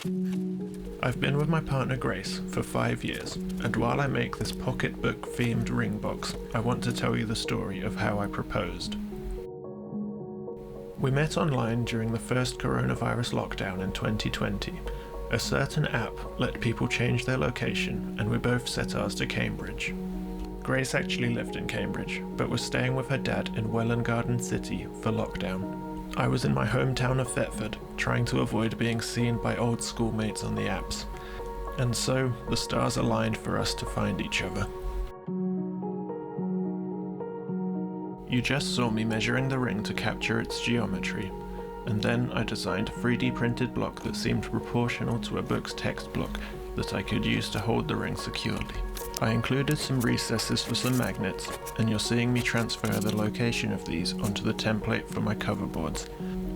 I've been with my partner Grace for 5 years, and while I make this pocketbook themed ring box, I want to tell you the story of how I proposed. We met online during the first coronavirus lockdown in 2020. A certain app let people change their location, and we both set ours to Cambridge. Grace actually lived in Cambridge, but was staying with her dad in Welwyn Garden City for lockdown. I was in my hometown of Thetford, trying to avoid being seen by old schoolmates on the apps. And so, the stars aligned for us to find each other. You just saw me measuring the ring to capture its geometry, and then I designed a 3D printed block that seemed proportional to a book's text block that I could use to hold the ring securely. I included some recesses for some magnets, and you're seeing me transfer the location of these onto the template for my cover boards.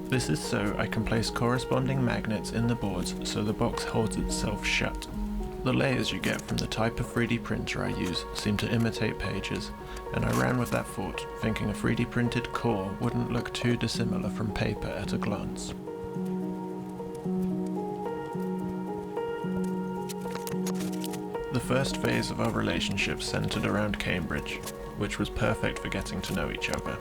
This is so I can place corresponding magnets in the boards so the box holds itself shut. The layers you get from the type of 3D printer I use seem to imitate pages, and I ran with that thought, thinking a 3D printed core wouldn't look too dissimilar from paper at a glance. The first phase of our relationship centered around Cambridge, which was perfect for getting to know each other.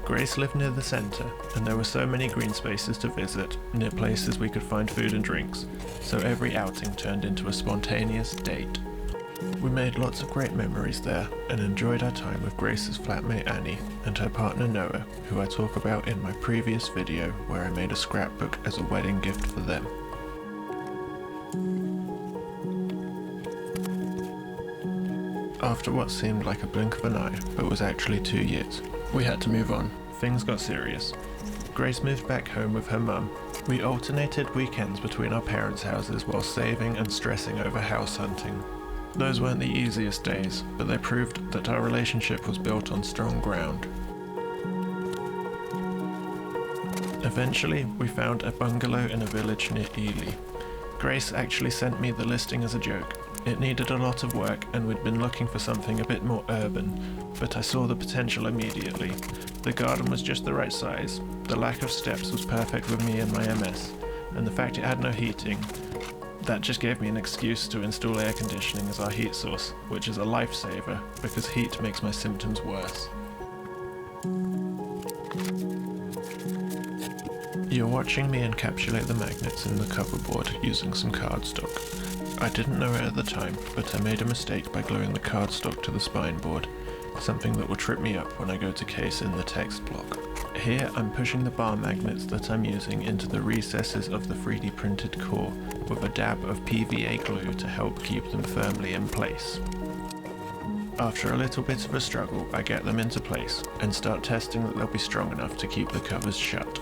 Grace lived near the centre, and there were so many green spaces to visit, near places we could find food and drinks, so every outing turned into a spontaneous date. We made lots of great memories there, and enjoyed our time with Grace's flatmate Annie and her partner Noah, who I talk about in my previous video where I made a scrapbook as a wedding gift for them. After what seemed like a blink of an eye, but was actually 2 years, we had to move on. Things got serious. Grace moved back home with her mum. We alternated weekends between our parents' houses while saving and stressing over house hunting. Those weren't the easiest days, but they proved that our relationship was built on strong ground. Eventually, we found a bungalow in a village near Ely. Grace actually sent me the listing as a joke. It needed a lot of work, and we'd been looking for something a bit more urban, but I saw the potential immediately. The garden was just the right size, the lack of steps was perfect with me and my MS, and the fact it had no heating, that just gave me an excuse to install air conditioning as our heat source, which is a lifesaver because heat makes my symptoms worse. You're watching me encapsulate the magnets in the cover board using some cardstock. I didn't know it at the time, but I made a mistake by gluing the cardstock to the spine board, something that will trip me up when I go to case in the text block. Here I'm pushing the bar magnets that I'm using into the recesses of the 3D printed core with a dab of PVA glue to help keep them firmly in place. After a little bit of a struggle, I get them into place and start testing that they'll be strong enough to keep the covers shut.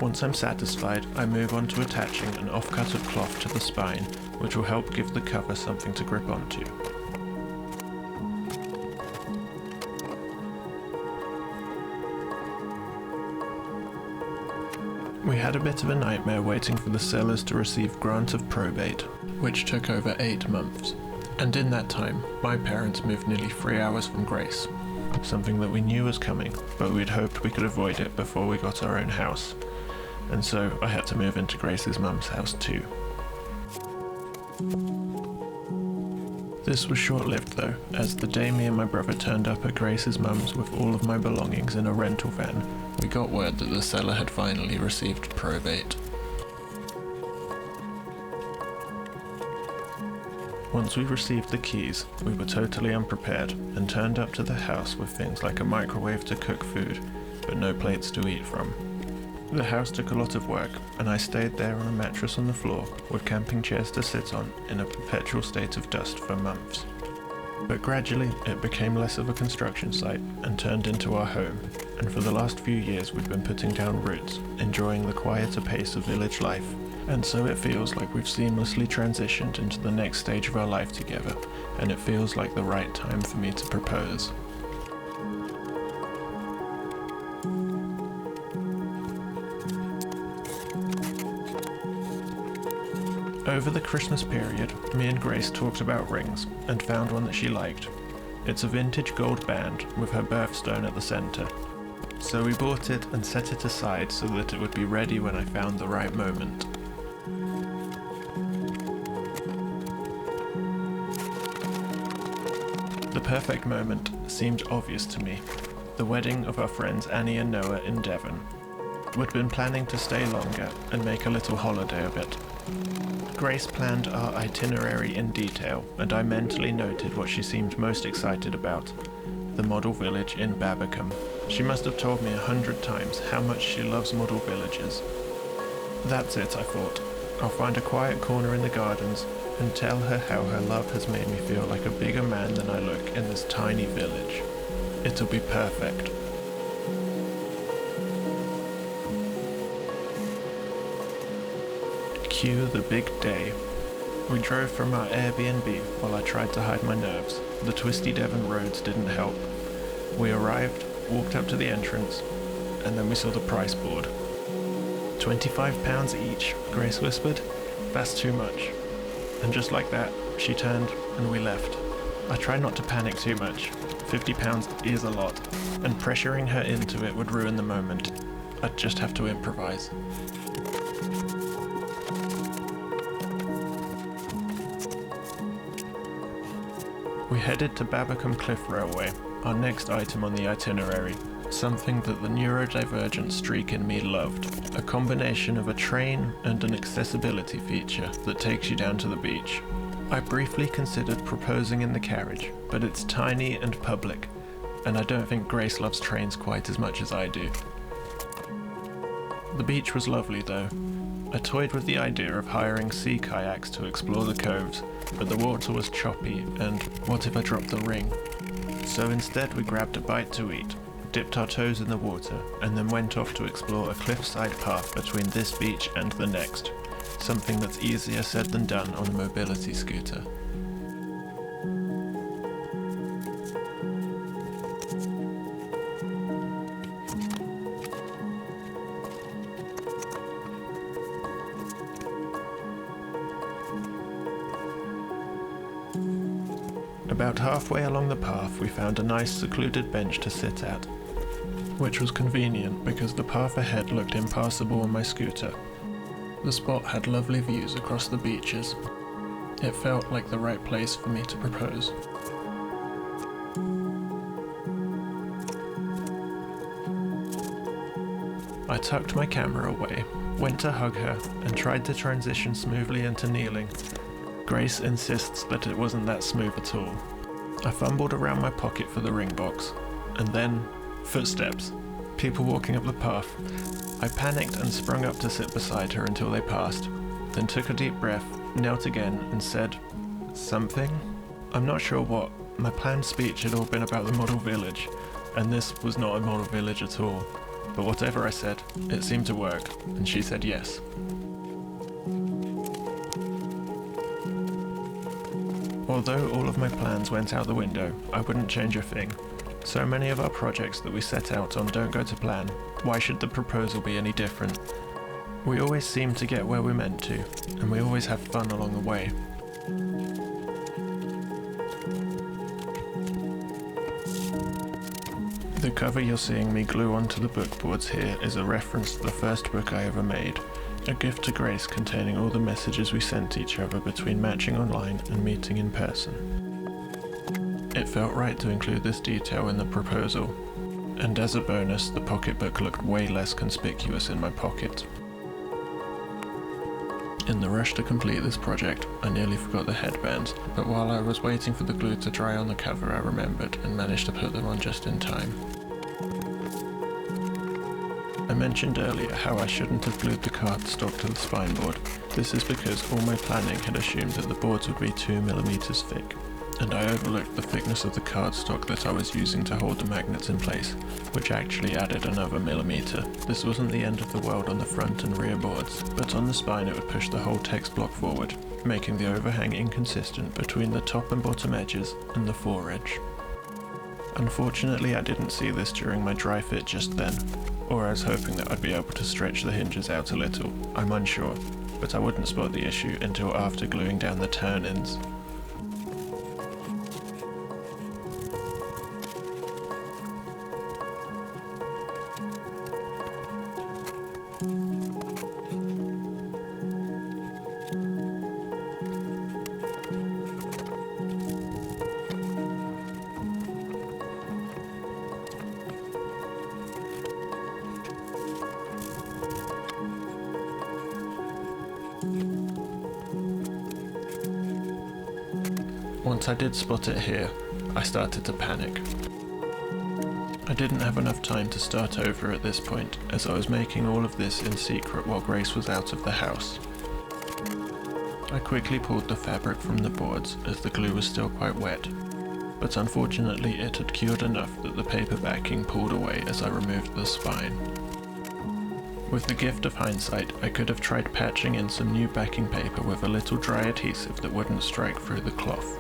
Once I'm satisfied, I move on to attaching an offcut of cloth to the spine, which will help give the cover something to grip onto. We had a bit of a nightmare waiting for the sellers to receive grant of probate, which took over 8 months. And in that time, my parents moved nearly 3 hours from Grace, something that we knew was coming, but we'd hoped we could avoid it before we got our own house. And so I had to move into Grace's mum's house too. This was short-lived though, as the day me and my brother turned up at Grace's mum's with all of my belongings in a rental van, we got word that the seller had finally received probate. Once we received the keys, we were totally unprepared and turned up to the house with things like a microwave to cook food, but no plates to eat from. The house took a lot of work, and I stayed there on a mattress on the floor with camping chairs to sit on in a perpetual state of dust for months. But gradually, it became less of a construction site and turned into our home, and for the last few years we've been putting down roots, enjoying the quieter pace of village life, and so it feels like we've seamlessly transitioned into the next stage of our life together, and it feels like the right time for me to propose. Over the Christmas period, me and Grace talked about rings and found one that she liked. It's a vintage gold band with her birthstone at the centre. So we bought it and set it aside so that it would be ready when I found the right moment. The perfect moment seemed obvious to me. The wedding of our friends Annie and Noah in Devon. We'd been planning to stay longer and make a little holiday of it. Grace planned our itinerary in detail, and I mentally noted what she seemed most excited about. The model village in Babbacombe. She must have told me 100 times how much she loves model villages. That's it, I thought. I'll find a quiet corner in the gardens and tell her how her love has made me feel like a bigger man than I look in this tiny village. It'll be perfect. Cue the big day. We drove from our Airbnb while I tried to hide my nerves. The twisty Devon roads didn't help. We arrived, walked up to the entrance, and then we saw the price board. £25 each, Grace whispered. That's too much. And just like that, she turned and we left. I tried not to panic too much. £50 is a lot, and pressuring her into it would ruin the moment. I'd just have to improvise. We headed to Babbacombe Cliff Railway, our next item on the itinerary, something that the neurodivergent streak in me loved, a combination of a train and an accessibility feature that takes you down to the beach. I briefly considered proposing in the carriage, but it's tiny and public, and I don't think Grace loves trains quite as much as I do. The beach was lovely though. I toyed with the idea of hiring sea kayaks to explore the coves, but the water was choppy, and what if I dropped the ring? So instead we grabbed a bite to eat, dipped our toes in the water, and then went off to explore a cliffside path between this beach and the next, something that's easier said than done on a mobility scooter. About halfway along the path we found a nice secluded bench to sit at, which was convenient because the path ahead looked impassable on my scooter. The spot had lovely views across the beaches. It felt like the right place for me to propose. I tucked my camera away, went to hug her, and tried to transition smoothly into kneeling. Grace insists that it wasn't that smooth at all. I fumbled around my pocket for the ring box, and then footsteps, people walking up the path. I panicked and sprung up to sit beside her until they passed, then took a deep breath, knelt again, and said something? I'm not sure what. My planned speech had all been about the model village, and this was not a model village at all. But whatever I said, it seemed to work, and she said yes. Although all of my plans went out the window, I wouldn't change a thing. So many of our projects that we set out on don't go to plan. Why should the proposal be any different? We always seem to get where we're meant to, and we always have fun along the way. The cover you're seeing me glue onto the book boards here is a reference to the first book I ever made. A gift to Grace containing all the messages we sent each other between matching online and meeting in person. It felt right to include this detail in the proposal, and as a bonus, the pocketbook looked way less conspicuous in my pocket. In the rush to complete this project, I nearly forgot the headbands, but while I was waiting for the glue to dry on the cover, I remembered and managed to put them on just in time. I mentioned earlier how I shouldn't have glued the cardstock to the spine board. This is because all my planning had assumed that the boards would be 2mm thick, and I overlooked the thickness of the cardstock that I was using to hold the magnets in place, which actually added another millimeter. This wasn't the end of the world on the front and rear boards, but on the spine it would push the whole text block forward, making the overhang inconsistent between the top and bottom edges and the fore edge. Unfortunately, I didn't see this during my dry fit just then, or I was hoping that I'd be able to stretch the hinges out a little. I'm unsure, but I wouldn't spot the issue until after gluing down the turn-ins. Once I did spot it here, I started to panic. I didn't have enough time to start over at this point, as I was making all of this in secret while Grace was out of the house. I quickly pulled the fabric from the boards as the glue was still quite wet, but unfortunately it had cured enough that the paper backing pulled away as I removed the spine. With the gift of hindsight, I could have tried patching in some new backing paper with a little dry adhesive that wouldn't strike through the cloth,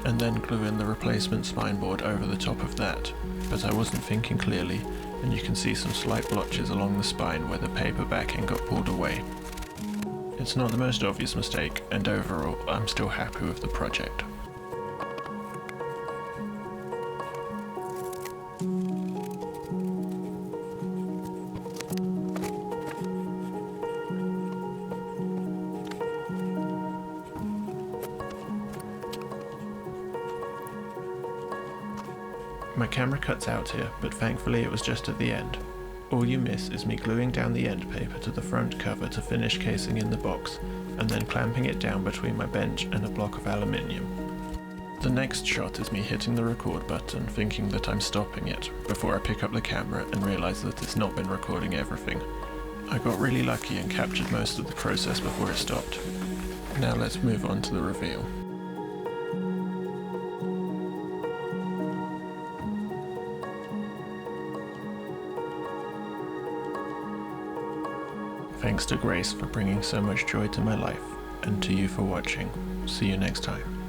and then glue in the replacement spine board over the top of that, but I wasn't thinking clearly, and you can see some slight blotches along the spine where the paper backing got pulled away. It's not the most obvious mistake, and overall, I'm still happy with the project. My camera cuts out here, but thankfully it was just at the end. All you miss is me gluing down the end paper to the front cover to finish casing in the box, and then clamping it down between my bench and a block of aluminium. The next shot is me hitting the record button, thinking that I'm stopping it, before I pick up the camera and realise that it's not been recording everything. I got really lucky and captured most of the process before it stopped. Now let's move on to the reveal. Thanks to Grace for bringing so much joy to my life, and to you for watching. See you next time.